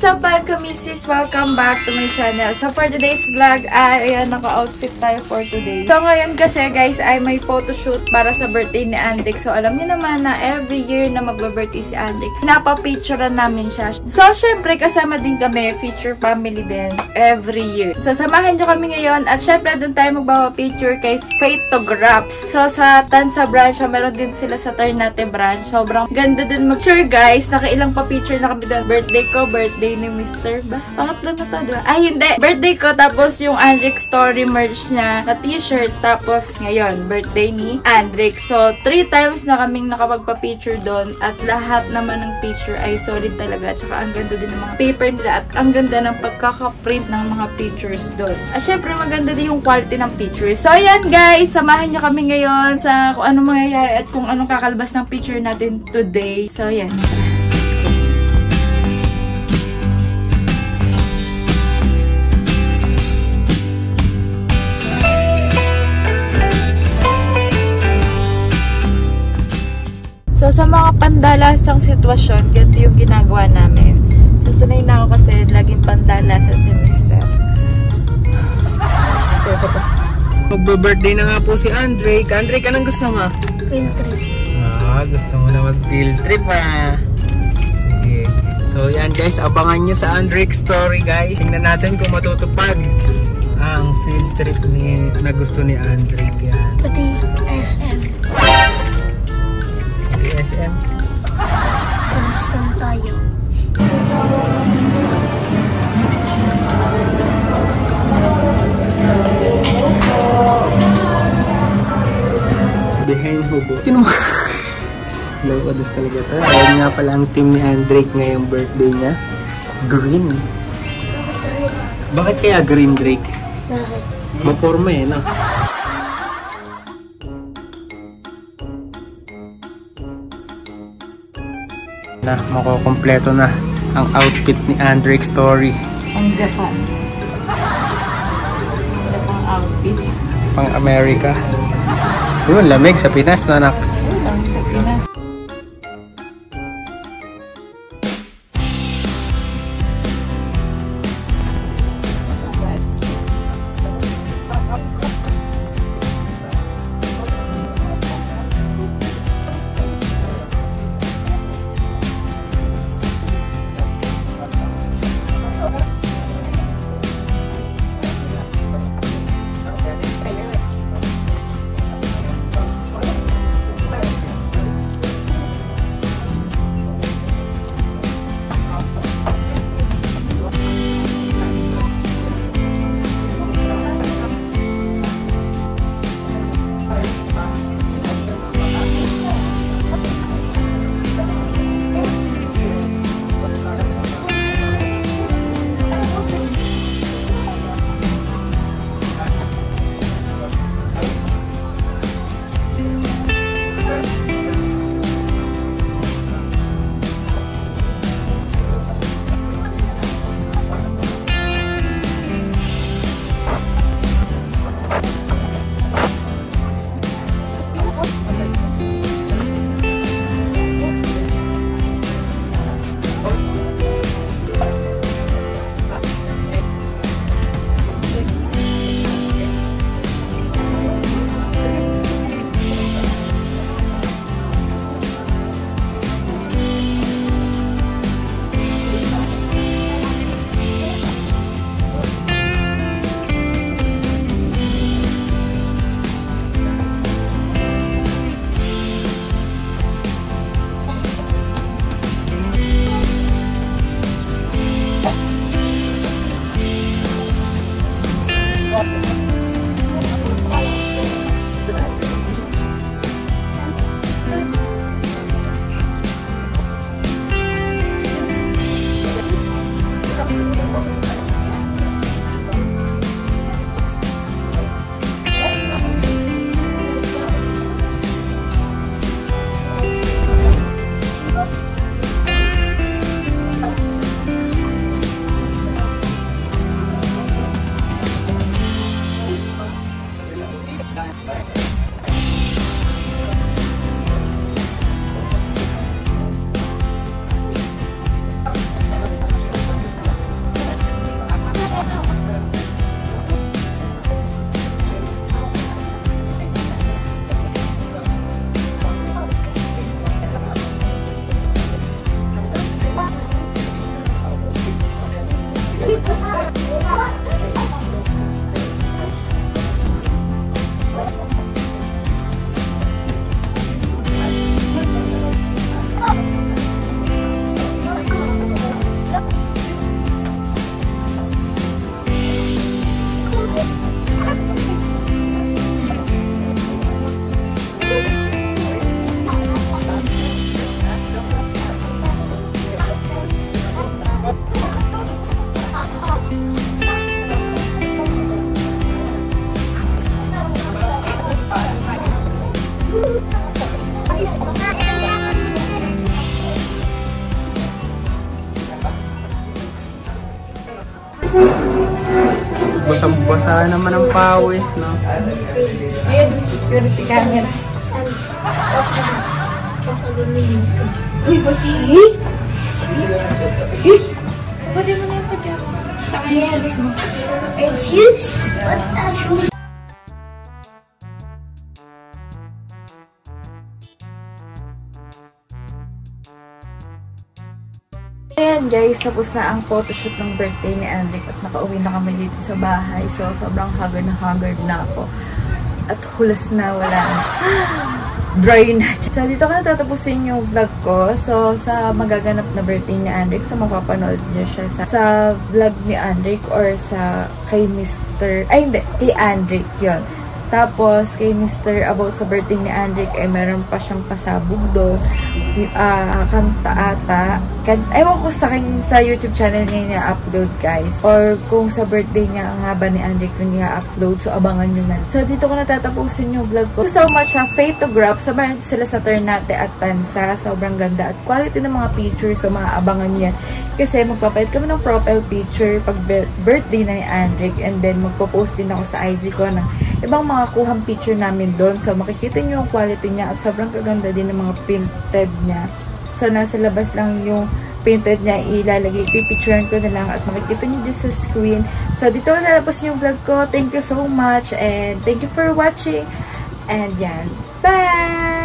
What's up mga kamisis? Welcome back to my channel. So for today's vlog ay naka-outfit tayo for today. So ngayon kasi guys ay may photoshoot para sa birthday ni Andrick. So alam niyo naman na every year na magba-birthday si Andrick, napapicturean namin siya. So syempre kasama din kami, feature family din every year. So samahan nyo kami ngayon at syempre doon tayo magpapapicture kay Photographs. So sa Tansa branch, meron din sila sa Ternate branch. Sobrang ganda din mag-picture guys. Nakailang pa-picture na kami doon. Birthday ko, birthday ni Mr. ba? Pangatlo na to, diba? Ay, hindi. Birthday ko, tapos yung Andrick story merch niya na t-shirt, tapos ngayon, birthday ni Andrick. So, 3 times na kaming nakapagpa-picture doon at lahat naman ng picture ay solid talaga. Tsaka ang ganda din ng mga paper nila at ang ganda ng pagkaka-print ng mga pictures doon. At syempre, maganda din yung quality ng pictures. So, ayan guys, samahan nyo kami ngayon sa kung anong mangyayari at kung anong kakalabas ng picture natin today. So, ayan. So, sa mga pandalasang sitwasyon, ganito yung ginagawa namin. So, sanay na ako kasi laging pandalasan si Mr. So, magbe-birthday na nga po si Andrick. Andrick, anong gusto mo? Field trip. Gusto mo na mag-field trip Okay. So, yan guys, abangan nyo sa Andrick story guys. Tingnan natin kung matutupad ang field trip na gusto ni Andrick. Yan. Pati SM. SM. Tapos lang tayo. Behind Hubo. Low-odos talaga ito. Ayan nga pala ang team ni Andrick ngayong birthday niya. Green. Bakit kaya green, Drake? Bakit? Maporma eh, no? Na, makukompleto na ang outfit ni Andrick story. ang Japan. Japang outfits. Pang America. Yun, lamig sa Pinas na anak. Lamig sa Pinas. Basa naman ang pawis, no? Ayan, security camera. Uy, pati. Pati mo na yung pajama. Yes. And shoes? What's that shoes? Ayan guys, tapos na ang photoshoot ng birthday ni Andrick at nakauwi na kami dito sa bahay. So, sobrang haggard na ako. At hulas na, wala na. Dry na. So, dito ko na tatapusin yung vlog ko. So, sa magaganap na birthday ni Andrick, so mapapanood niyo siya sa vlog ni Andrick or sa kay Mr. Ay, hindi. Kay Andrick yun. Tapos, kay Mr. about sa birthday ni Andrick, ay meron pa siyang pasabog doon. Kanta ata. Ewan ko sa YouTube channel niya niya-upload, guys. Or kung sa birthday niya, ang haba ni Andrick yung niya-upload. So, abangan nyo na. So, dito ko natatapusin yung vlog ko. So much sa Photograph. Samahan sila sa Ternate at Tansa. Sobrang ganda at quality ng mga pictures. So, maabangan nyo yan. Kasi magpapalit kami ng profile picture pag birthday na ni Andrick. And then, magpo-post din ako sa IG ko ng ibang mga kuhang picture namin doon. So, makikita nyo yung quality niya at sobrang kaganda din ng mga printed niya. So, nasa labas lang yung printed niya. Ilalagay, pipicturean ko na lang at makikita nyo dyan sa screen. So, dito na nalabas yung vlog ko. Thank you so much and thank you for watching. And yan. Bye!